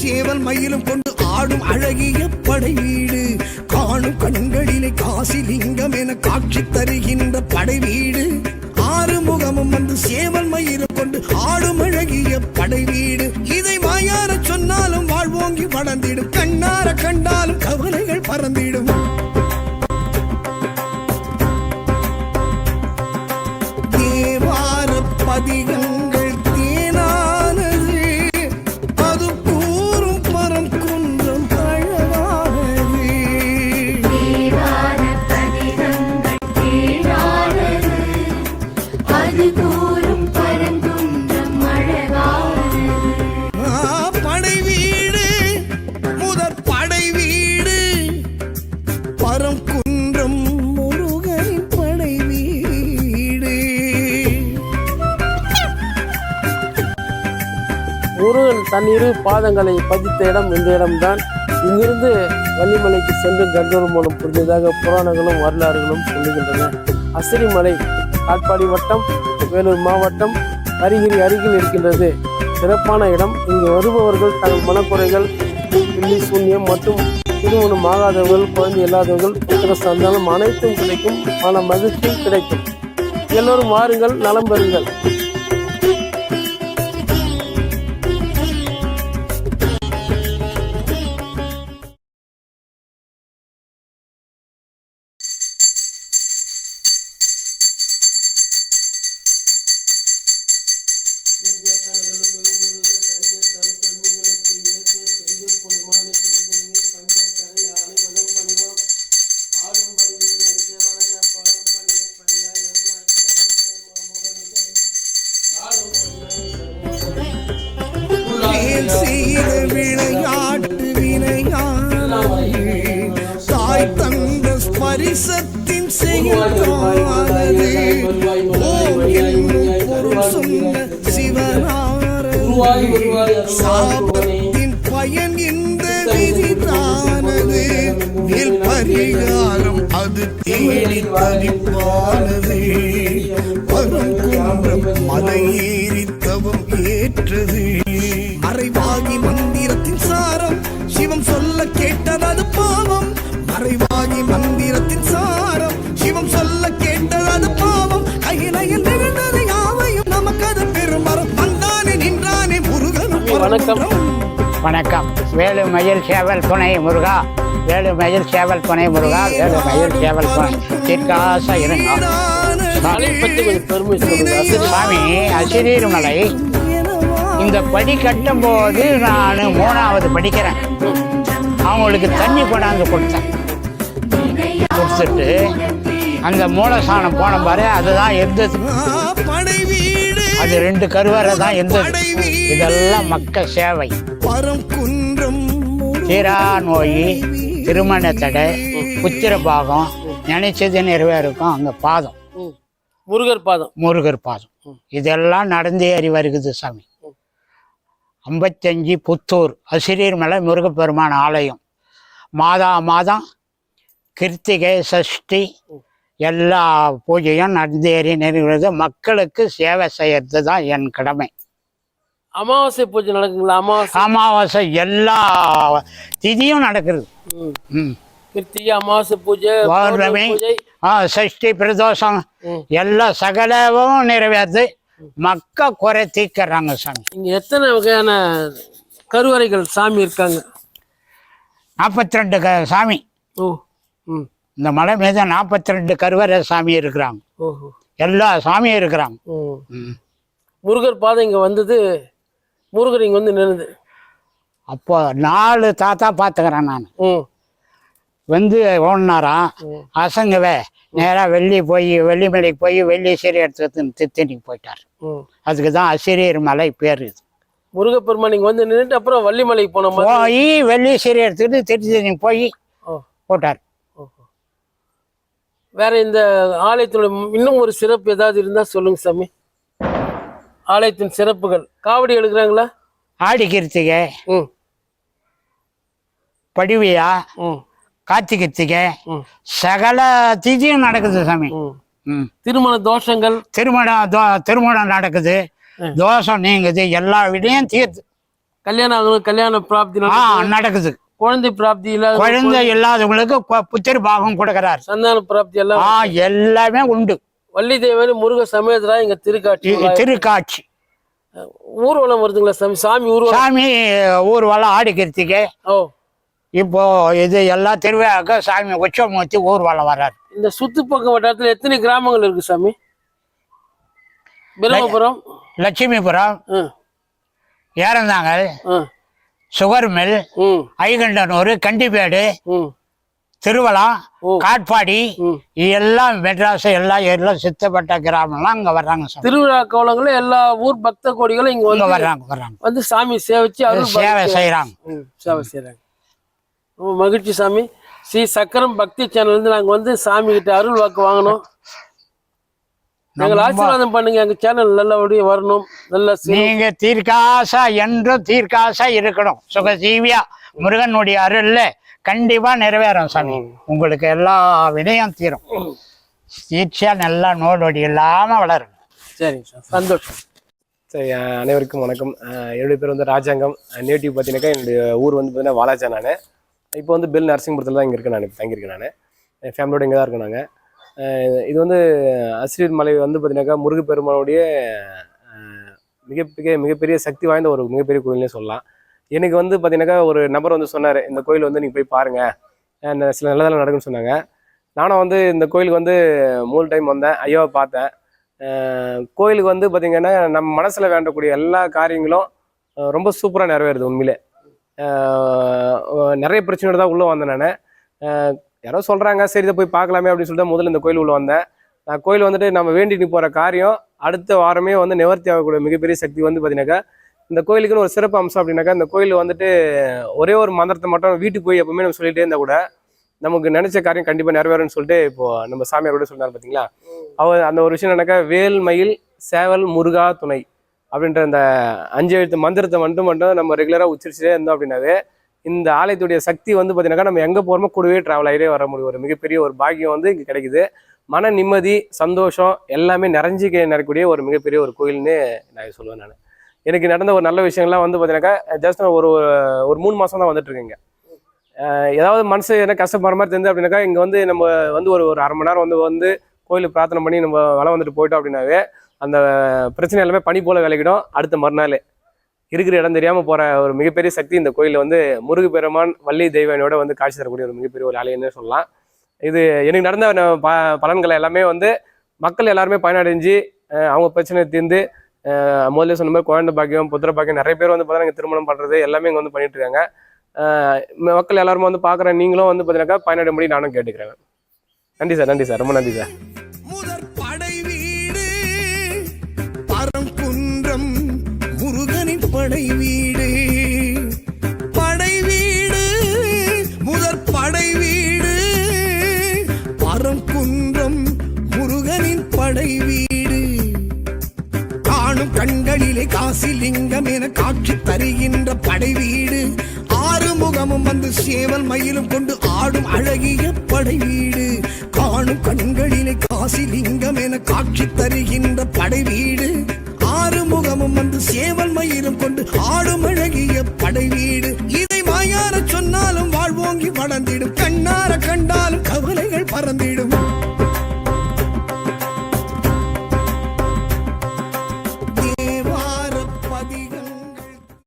சேவல் மயிலும் கொண்டு ஆடும் அழகிய படை வீடு. காணும் கண்களிலே காசிலிங்கம் என காட்சி தருகின்ற படை வீடு. ஆறு முகமும் வந்து சேவல் மயிலும் கொண்டு ஆடும் அழகிய படை வீடு. இதை வாயார சொன்னாலும் வாழ்வோங்கி வளர்ந்திடும், கண்ணார கண்டாலும் கவலைகள் பறந்திடும். தேவார பதிகங்கள் தேனானது, அது கூறும் பரம் குன்றம் அழகானது. தேவார பதிகங்கள் தேனானது, அது கூறும் பரங்குன்றம் அழகானது. படை வீடு முதற் படை வீடு, பரம் குன்றம் முருகனின் படை வீடு. முருகன் தன் இரு பாதங்களை பதித்த இடம் இந்த இடம்தான். இங்கிருந்து வள்ளிமலைக்கு சென்று கந்தூர் மூலம் புரிந்ததாக புராணங்களும் வரலாறுகளும் சொல்லுகின்றன. அசிரிமலை காட்பாடி வட்டம், வேலூர் மாவட்டம், அருகில் இருக்கின்றது. சிறப்பான இடம். இங்கு வருபவர்கள் தங்கள் மனக்குறைகள், பில்லி சூன்யம் மற்றும் திருமணம் ஆகாதவர்கள், குழந்தை இல்லாதவர்கள், புத்திர சந்தானம் அனைத்தும் கிடைக்கும். மன மகிழ்ச்சி கிடைக்கும். எல்லோரும் வாருங்கள், நலம் பெறுங்கள். செய்த விளையாட்டு வினையானது, தாய் தந்த ஸ்பரிசத்தின் செயலானது. ஓம் என்னும் பொருள் சொன்ன சிவனாரது, சாபத்தின் பயன் இந்த விதிதானது. மேல் பரிகாரம் அது தேடி தவிப்பானது. பரங்குன்றம் மலையேறி தவம் ஏற்றது. மறைவாகி மந்திரத்தின் சாரம் சிவம் சொல்ல கேட்டது பாவம். மறைவாகி மந்திரத்தின் சாரம் சிவம் சொல்ல கேட்டது பாவம். கையிலையில் நிகழ்ந்தது யாவையும் நமக்கு அது பெருமரம். வந்தானே நின்றானே முருகன். வணக்கம். வணக்கம். வேலு மயில் சேவல் துணை முருகா, வேலு மயில் சேவல் துணை முருகா, வேலு மயில் சேவல் துணை தீர்க்காச இருங்க. சாமி, அசிரீர்மலை இந்த படி கட்டும் போது நான் 3வது படிக்கிறேன். அவங்களுக்கு தண்ணி கொண்டாந்து கொடுத்தேன். கொடுத்துட்டு அந்த மூலஸ்தானம் போன பாரு, அதுதான் இருந்தது. அது 2 கருவறை தான் இருந்தது. இதெல்லாம் மக்கள் சேவை. தீரா நோய், திருமண தடை, புத்திர பாகம், நினைச்சது நிறைவேறுக்கும். அங்க பாதம், முருகர் பாதம், முருகர் பாதம். இதெல்லாம் நடந்தேறி வருகுது சாமி. 55 புத்தூர் அசிரீர்மலை முருகப்பெருமான் ஆலயம். மாதம் கிருத்திகை சஷ்டி எல்லா பூஜையும் நடந்தேறி நிறைவேறது. மக்களுக்கு சேவை செய்யறது தான் என் கடமை. அமாவாசை பூஜை நடக்குங்களா? அமாவாசை எல்லா திதியும் நடக்குது. கிருத்திகை, அமாவாசை பூஜை, பௌர்ணமி, சஷ்டி, பிரதோஷம் எல்லா சகலவும் நிறைவேறுது. மக்கள் குறை தீர்க்கிறாங்க சாமி. இங்க எத்தனை வகையான கருவறைகள் சாமி இருக்காங்க? 42 சாமி. இந்த மலை மீது 42 கருவறை சாமி இருக்கிறாங்க. எல்லா சாமியும் இருக்கிறாங்க. முருகர் பாதம் இங்க வந்தது, முருகர் இங்க வந்து நின்னுது. அப்போ 4 தாத்தா பார்த்துக்கிறேன் நான். வந்து ஓடினாராம். அசங்கவே நேராக வெள்ளிமலைக்கு போய் வெள்ளி சீரை எடுத்து திருத்தணிக்கு போயிட்டார். அதுக்கு தான் அசிரியர் மலை பேர். இது முருகப்பெருமான் இங்க வந்து நின்றுட்டு அப்புறம் வள்ளிமலைக்கு போய் வெள்ளி சீரை எடுத்துக்கிட்டு திருத்தணிக்கு போய் போட்டார். வேற இந்த ஆலயத்தோட இன்னும் ஒரு சிறப்பு ஏதாவது இருந்தா சொல்லுங்க சாமி. ஆலயத்தின் சிறப்புகள். காவடி எடுக்கிறாங்களா? ஆடி கிருத்திகை, படிவியா, கார்த்திகை, சகல திதியும் நடக்குது சாமி. திருமண தோஷங்கள், திருமணம் நடக்குது, தோஷம் நீங்குது, எல்லா விடையும் தீர்த்து கல்யாணம் ஆகணும், கல்யாண பிராப்தி நடக்குது. குழந்தை பிராப்தி இல்லாத குழந்தை இல்லாதவங்களுக்கு புத்திர பாகம் கொடுக்கிறார். சந்தான பிராப்தி எல்லாம் எல்லாமே உண்டு. வள்ளி தெய்வானை முருக சமயத்துல இங்க திருக்காட்சி ஊர்வலம் வருதுங்களா சாமி? சாமி ஊர்வலம் ஆடிக்கிறதுக்கு. இப்போ இது எல்லாம் திருவிழாக்க சாமி உச்சமூர்த்தி ஊர்வலம் வர்றாரு. இந்த சுத்துப்பக்கம் வட்டாரத்துல எத்தனை கிராமங்கள் இருக்கு சாமி? பிரம்மபுரம், லட்சுமிபுரம், ஏறந்தாங்கல், சுகர்மில், ஐகண்டனூர், கண்டிப்பேடு, திருவளம், காட்பாடி, எல்லாம் மெட்ராஸ் எல்லாம் சுத்தப்பட்ட கிராமம்லாம் அங்க வர்றாங்க. திருவிழா கோலங்களும் எல்லா ஊர் பக்த கோடிகளும் இங்க வர்றாங்க. வந்து சாமி சேவிச்சு சேவை செய்யறாங்க. ரொம்ப மகிழ்ச்சி சாமி. ஸ்ரீ சக்கரம் பக்தி சேனல் இருந்து நாங்க வந்து சாமி கிட்ட அருள் வாக்கு வாங்கணும். நாங்கள் ஆசீர்வாதம் பண்ணுங்க, எங்க சேனல் நல்லபடியா வரணும். நல்ல நீங்க தீர்க்காசா என்றும் தீர்க்காசா இருக்கணும். சுகஜீவியா முருகனுடைய அருள்ல கண்டிப்பா நிறைவேறும் சாமி. உங்களுக்கு எல்லா வினையும் தீரும். தீர்ச்சியா நல்லா நோடொடி இல்லாம வளரும். சரிங்க சார், சந்தோஷம். சரி, அனைவருக்கும் வணக்கம். என்னுடைய பேர் வந்து ராஜாங்கம். நேட்டிவ் பார்த்தீங்கன்னாக்கா என்னுடைய ஊர் வந்து பார்த்தீங்கன்னா வாலாஜா. நான் இப்போ வந்து பெல் நரசிங்கபுரத்தில் தான் இங்கே இருக்கேன். நான் இப்போ தங்கியிருக்கேன். நான் என் ஃபேமிலியோட இங்கே தான் இருக்கேன். நாங்கள் இது வந்து அஸ்ரீர் மலை வந்து பார்த்தீங்கன்னாக்கா முருகப்பெருமானுடைய மிகப்பெரிய சக்தி வாய்ந்த ஒரு மிகப்பெரிய கோயில்னே சொல்லலாம். எனக்கு வந்து பார்த்தீங்கன்னாக்கா ஒரு நபர் வந்து சொன்னார், இந்த கோயில் வந்து நீங்கள் போய் பாருங்கள், சில நல்லதெல்லாம் நடக்குன்னு சொன்னாங்க. நானும் வந்து இந்த கோயிலுக்கு வந்து 3 டைம் வந்தேன். ஐயாவை பார்த்தேன். கோயிலுக்கு வந்து பார்த்திங்கன்னா நம்ம மனசில் வேண்டக்கூடிய எல்லா காரியங்களும் ரொம்ப சூப்பராக நிறைவேறுது. உண்மையிலே நிறைய பிரச்சனையோட தான் உள்ளே வந்தேன். நான் யாரோ சொல்கிறாங்க, சரி இதை போய் பார்க்கலாமே அப்படின்னு சொல்லிட்டு முதல்ல இந்த கோயில் உள்ளே வந்தேன். நான் கோயில் வந்துட்டு நம்ம வேண்டிட்டு போகிற காரியம் அடுத்த வாரமே வந்து நிவர்த்தி ஆகக்கூடிய மிகப்பெரிய சக்தி வந்து பார்த்தீங்கன்னாக்கா இந்த கோயிலுக்குன்னு ஒரு சிறப்பு அம்சம் அப்படின்னாக்கா, இந்த கோயில் வந்துட்டு ஒரே ஒரு மந்திரத்தை மட்டும் வீட்டுக்கு போய் எப்பவுமே நம்ம சொல்லிகிட்டே இருந்தால் கூட நமக்கு நினைச்ச காரியம் கண்டிப்பாக நிறைவேறும்னு சொல்லிட்டு இப்போது நம்ம சாமியார் கூட சொன்னார் பார்த்தீங்களா. அவர் அந்த ஒரு விஷயம் என்னக்கா, வேல் மயில் சேவல் முருகா துணை அப்படின்ற அந்த 5 எழுத்து மந்திரத்தை மட்டும் நம்ம ரெகுலராக உச்சரிச்சுட்டே இருந்தோம் அப்படின்னாவே இந்த ஆலயத்துடைய சக்தி வந்து பார்த்தீங்கன்னாக்கா நம்ம எங்கே போகிறோமோ கூடவே ட்ராவல் ஆகிட்டே வர முடியும். ஒரு மிகப்பெரிய ஒரு பாக்கியம் வந்து இங்கே கிடைக்குது. மன நிம்மதி, சந்தோஷம் எல்லாமே நிறையக்கூடிய ஒரு மிகப்பெரிய ஒரு கோயில்னு நான் சொல்லுவேன். நான் எனக்கு நடந்த ஒரு நல்ல விஷயங்கள்லாம் வந்து பார்த்தீங்கன்னாக்கா ஜஸ்ட் ஒரு 3 மாதம் தான் வந்துட்டு இருக்கேங்க. ஏதாவது மனசு என்ன கஷ்டப்படுற மாதிரி தெரிஞ்சு அப்படின்னாக்கா இங்கே வந்து நம்ம வந்து ஒரு 1/2 மணி நேரம் வந்து கோயிலுக்கு பிரார்த்தனை பண்ணி நம்ம வளம் வந்துட்டு போயிட்டோம் அப்படின்னாவே அந்த பிரச்சனை எல்லாமே பனி போல விலகிடும். அடுத்த மறுநாள் இருக்கிற இடம் தெரியாமல் போகிற ஒரு மிகப்பெரிய சக்தி இந்த கோயிலில் வந்து முருகப்பெருமான் வள்ளி தெய்வானையோட வந்து காட்சி தரக்கூடிய ஒரு மிகப்பெரிய ஒரு ஆலயம்னு சொல்லலாம். இது எனக்கு நடந்த பலன்களை எல்லாமே வந்து மக்கள் எல்லாருமே பயனடைஞ்சு அவங்க பிரச்சனை தீர்ந்து முதல்ல சொன்ன மாதிரி குழந்தை பாக்கியம், புத்திர பாக்கியம் நிறைய பேர் வந்து பார்த்தீங்கன்னா திருமணம் பண்ணுறது எல்லாமே இங்கே வந்து பண்ணிட்டு இருக்காங்க. மக்கள் எல்லாருமே வந்து பார்க்குற நீங்களும் வந்து பார்த்தீங்கன்னாக்கா பயனடை முடி நானும் கேட்டுக்கிறேன். நன்றி சார், நன்றி சார், ரொம்ப நன்றி சார். முதற் படை வீடு பரங்குன்றம் முருகனின் படை வீடு, படை வீடு முதற் படை வீடு பரங்குன்றம் முருகனின் படை வீடு. காணும் கண்களிலே காசிலிங்கம் என காட்சி தருகின்ற படை வீடு. 6 முகமும் வந்து சேவல் மயிலும் கொண்டு ஆடும் அழகிய படை வீடு. காணும் கண்களிலே காசிலிங்கம் என காட்சி தருகின்ற படை வீடு. 6 முகமும் வந்து சேவல் மயிலும் கொண்டு ஆடும்